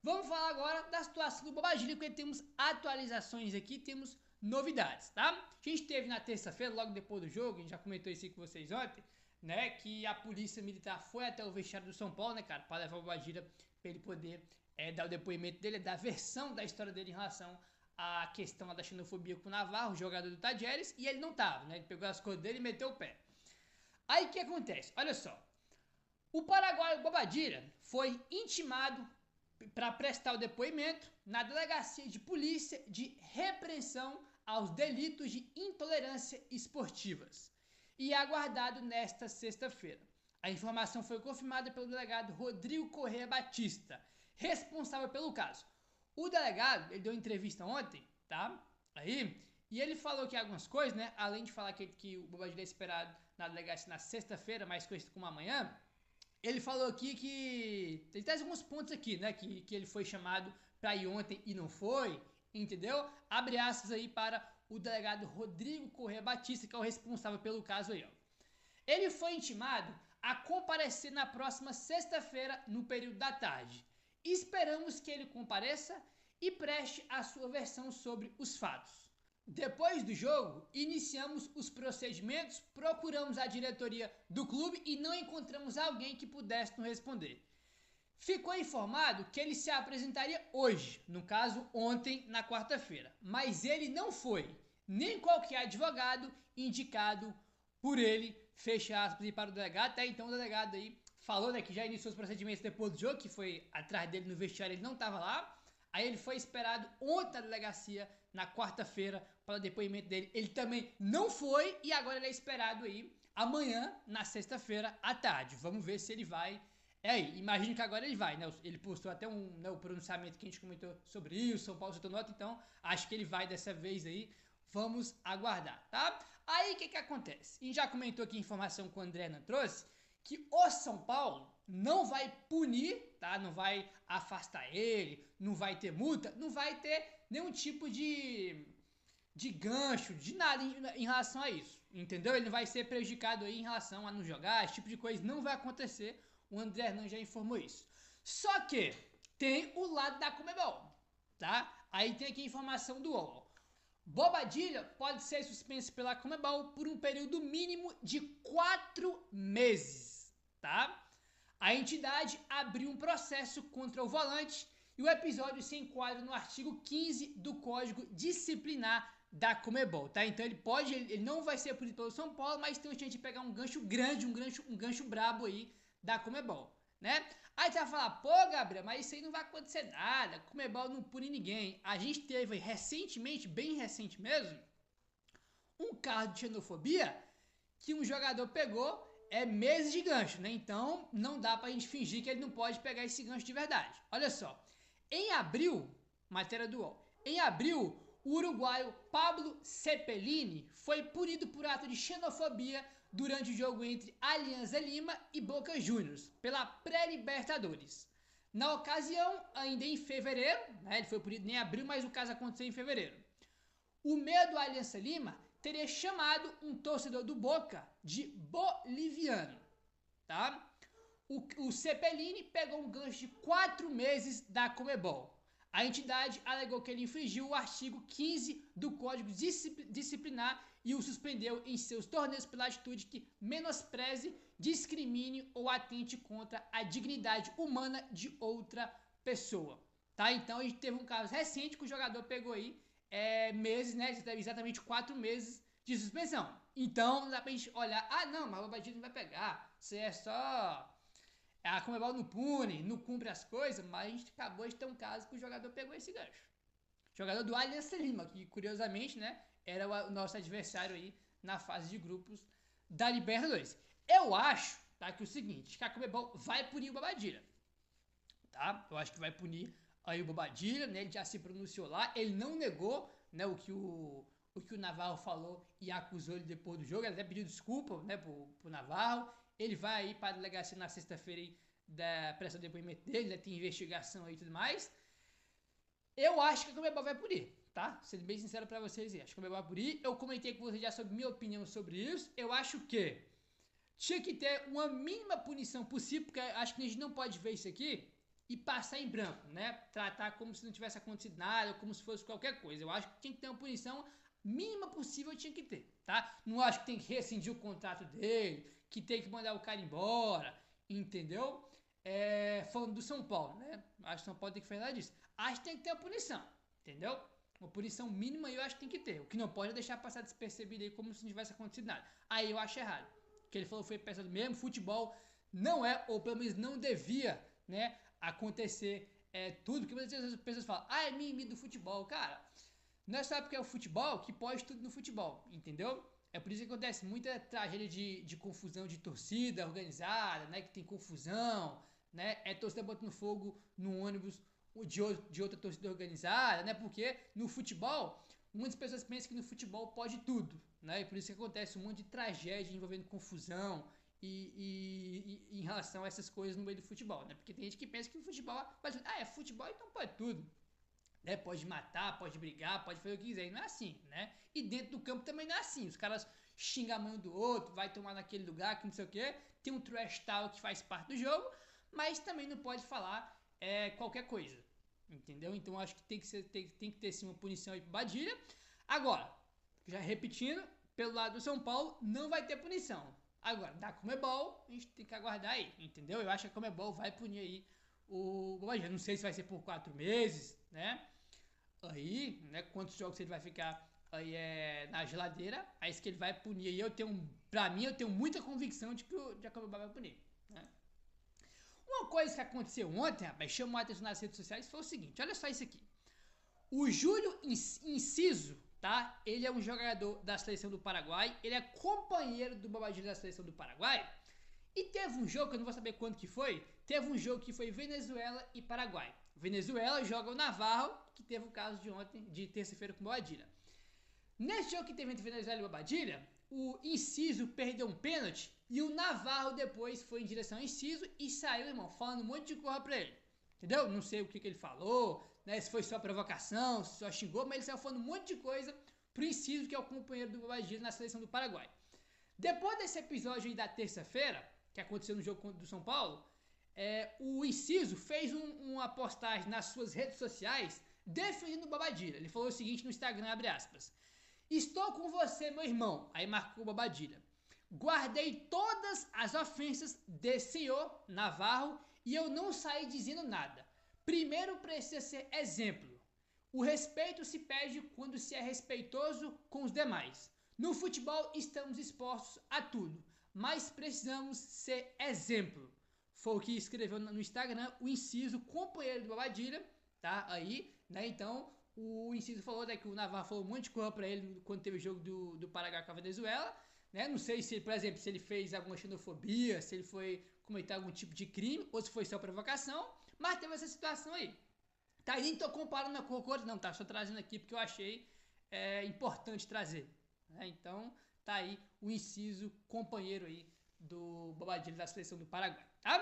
Vamos falar agora da situação do Bobadilha, porque temos atualizações aqui, temos novidades, tá? A gente teve na terça-feira, logo depois do jogo, a gente já comentou isso aí com vocês ontem, né, que a polícia militar foi até o vestiário do São Paulo, né, cara, para levar o Bobadilha para ele poder dar o depoimento dele, dar a versão da história dele em relação à questão da xenofobia com o Navarro, jogador do Tadjeres, e ele não tava, né, ele pegou as coisas dele e meteu o pé. Aí o que acontece? Olha só, o paraguaio Bobadilha foi intimado para prestar o depoimento na delegacia de polícia de repreensão aos delitos de intolerância esportivas e é aguardado nesta sexta-feira. A informação foi confirmada pelo delegado Rodrigo Corrêa Batista, responsável pelo caso. O delegado, ele deu entrevista ontem, tá? Aí, e ele falou que algumas coisas, né? Além de falar que o Bobadilha é esperado na delegacia na sexta-feira, mais conhecido como amanhã, ele falou aqui que ele traz alguns pontos aqui, né? Que ele foi chamado para ir ontem e não foi, entendeu? Abre aspas aí para o delegado Rodrigo Corrêa Batista, que é o responsável pelo caso aí, ó. Ele foi intimado a comparecer na próxima sexta-feira, no período da tarde. Esperamos que ele compareça e preste a sua versão sobre os fatos. Depois do jogo, iniciamos os procedimentos, procuramos a diretoria do clube e não encontramos alguém que pudesse nos responder. Ficou informado que ele se apresentaria hoje, no caso ontem, na quarta-feira, mas ele não foi, nem qualquer advogado indicado por ele, fecha aspas, para o delegado. Até então o delegado aí falou, né, que já iniciou os procedimentos depois do jogo, que foi atrás dele no vestiário, ele não estava lá. Aí ele foi esperado ontem na delegacia, na quarta-feira, para o depoimento dele. Ele também não foi e agora ele é esperado aí amanhã, na sexta-feira, à tarde. Vamos ver se ele vai. Imagino que agora ele vai, né? Ele postou até o pronunciamento que a gente comentou sobre isso, São Paulo soltou nota, então acho que ele vai dessa vez aí. Vamos aguardar, tá? Aí o que acontece? A gente já comentou aqui a informação que o André não trouxe, que o São Paulo não vai punir, tá? Não vai afastar ele, não vai ter multa, não vai ter nenhum tipo de gancho, de nada em relação a isso, entendeu? Ele não vai ser prejudicado aí em relação a não jogar, esse tipo de coisa não vai acontecer. O André Hernan já informou isso. Só que tem o lado da Conmebol, tá? Aí tem aqui a informação do UOL. Bobadilha pode ser suspenso pela Conmebol por um período mínimo de 4 meses, tá? A entidade abriu um processo contra o volante e o episódio se enquadra no artigo 15 do Código Disciplinar da Conmebol, tá? Então ele não vai ser punido pelo São Paulo, mas tem a chance de pegar um gancho grande, um gancho brabo aí da Conmebol, né? Aí você vai falar, pô, Gabriel, mas isso aí não vai acontecer nada, Conmebol não pune ninguém. A gente teve recentemente, bem recente mesmo, um caso de xenofobia que um jogador pegou meses de gancho, né? Então não dá pra gente fingir que ele não pode pegar esse gancho de verdade. Olha só, em abril, matéria do UOL, em abril, o uruguaio Pablo Cepelini foi punido por ato de xenofobia durante o jogo entre Alianza Lima e Boca Juniors, pela pré-Libertadores. Na ocasião, ainda em fevereiro, né, ele foi punido em abril, mas o caso aconteceu em fevereiro. O meio do Alianza Lima teria chamado um torcedor do Boca de boliviano, tá? O Cepelini pegou um gancho de 4 meses da Conmebol. A entidade alegou que ele infringiu o artigo 15 do Código Disciplinar e o suspendeu em seus torneios pela atitude que menospreze, discrimine ou atente contra a dignidade humana de outra pessoa, tá? Então a gente teve um caso recente que o jogador pegou aí meses, né? Exatamente 4 meses de suspensão. Então não dá pra gente olhar, não, mas o Bobadilha não vai pegar, isso é só... A Conmebol não pune, não cumpre as coisas, mas a gente acabou de ter um caso que o jogador pegou esse gancho. Jogador do Alianza Lima, que curiosamente, né, era o nosso adversário aí na fase de grupos da Libertadores. Eu acho, tá, que é o seguinte, que a Conmebol vai punir o Bobadilha, tá? Eu acho que vai punir aí o Bobadilha, né, ele já se pronunciou lá, ele não negou, né, o que o Navarro falou e acusou ele depois do jogo, ele até pediu desculpa, né, pro Navarro. Ele vai aí para a delegacia na sexta-feira aí da prestação de depoimento dele, né, tem investigação aí e tudo mais. Eu acho que a Conmebol vai punir, tá? Sendo bem sincero pra vocês aí, acho que a Conmebol vai punir. Eu comentei com vocês já sobre minha opinião sobre isso. Eu acho que tinha que ter uma mínima punição possível, porque acho que a gente não pode ver isso aqui e passar em branco, né? Tratar como se não tivesse acontecido nada, como se fosse qualquer coisa. Eu acho que tinha que ter uma punição mínima possível, tinha que ter, tá? Não acho que tem que rescindir o contrato dele, que tem que mandar o cara embora, entendeu? Falando do São Paulo, né? Acho que o São Paulo tem que fazer nada disso. Acho que tem que ter uma punição, entendeu? Uma punição mínima eu acho que tem que ter. O que não pode é deixar passar despercebido aí como se não tivesse acontecido nada. Aí eu acho errado. O que ele falou foi pesado mesmo. Futebol não é, ou pelo menos não devia, né, acontecer tudo. Porque muitas vezes as pessoas falam, é mimimi do futebol. Cara, não é só porque é o futebol que pode tudo no futebol, entendeu? É por isso que acontece muita tragédia de confusão de torcida organizada, né? Que tem confusão, né? Torcida botando fogo no ônibus de outra torcida organizada, né? Porque no futebol, muitas pessoas pensam que no futebol pode tudo, né? E por isso que acontece um monte de tragédia envolvendo confusão em relação a essas coisas no meio do futebol, né? Porque tem gente que pensa que o futebol pode, é futebol, então pode tudo. Né, pode matar, pode brigar, pode fazer o que quiser. E não é assim, né? E dentro do campo também não é assim. Os caras xingam a mãe do outro, vai tomar naquele lugar, que não sei o que. Tem um trash talk que faz parte do jogo, mas também não pode falar qualquer coisa. Entendeu? Então acho que tem que ter sim uma punição aí pro Badilha. Agora, já repetindo, pelo lado do São Paulo, não vai ter punição. Agora, da Conmebol, a gente tem que aguardar aí, entendeu? Eu acho que a Conmebol vai punir aí o Badilha. Não sei se vai ser por 4 meses, né? Aí, né, quantos jogos ele vai ficar aí na geladeira, aí isso que ele vai punir aí, pra mim, eu tenho muita convicção de que o Jacob vai punir, né? Uma coisa que aconteceu ontem, rapaz, chamou a atenção nas redes sociais, foi o seguinte, olha só isso aqui. O Júlio Inciso, tá? Ele é um jogador da seleção do Paraguai, ele é companheiro do Bobadilha da seleção do Paraguai, e teve um jogo, que eu não vou saber quando que foi, teve um jogo que foi Venezuela e Paraguai. Venezuela joga o Navarro, que teve o caso de ontem, de terça-feira com o Bobadilha. Nesse jogo que teve entre Venezuela e Bobadilha, o Inciso perdeu um pênalti e o Navarro depois foi em direção ao Inciso e saiu, irmão, falando um monte de coisa pra ele. Entendeu? Não sei o que ele falou, né? Se foi só provocação, se só xingou, mas ele saiu falando um monte de coisa pro Inciso, que é o companheiro do Bobadilha na seleção do Paraguai. Depois desse episódio aí da terça-feira, que aconteceu no jogo do São Paulo, o Inciso fez uma postagem nas suas redes sociais defendendo o Bobadilha. Ele falou o seguinte no Instagram, abre aspas. Estou com você, meu irmão. Aí marcou o Bobadilha. Guardei todas as ofensas desse senhor Navarro e eu não saí dizendo nada. Primeiro precisa ser exemplo. O respeito se pede quando se é respeitoso com os demais. No futebol estamos expostos a tudo, mas precisamos ser exemplo. Foi o que escreveu no Instagram o Inciso, companheiro do Bobadilha, tá? Aí, né? Então, o Inciso falou, né, que o Navarro falou um monte de coisa pra ele quando teve o jogo do Paraguai com a Venezuela, né? Não sei se, por exemplo, se ele fez alguma xenofobia, se ele foi cometer algum tipo de crime, ou se foi só provocação, mas teve essa situação aí. Tá, nem tô comparando com o outro, não, tá? Só trazendo aqui porque eu achei importante trazer. Né? Então, tá aí o Inciso, companheiro aí do Bobadilha da seleção do Paraguai, tá?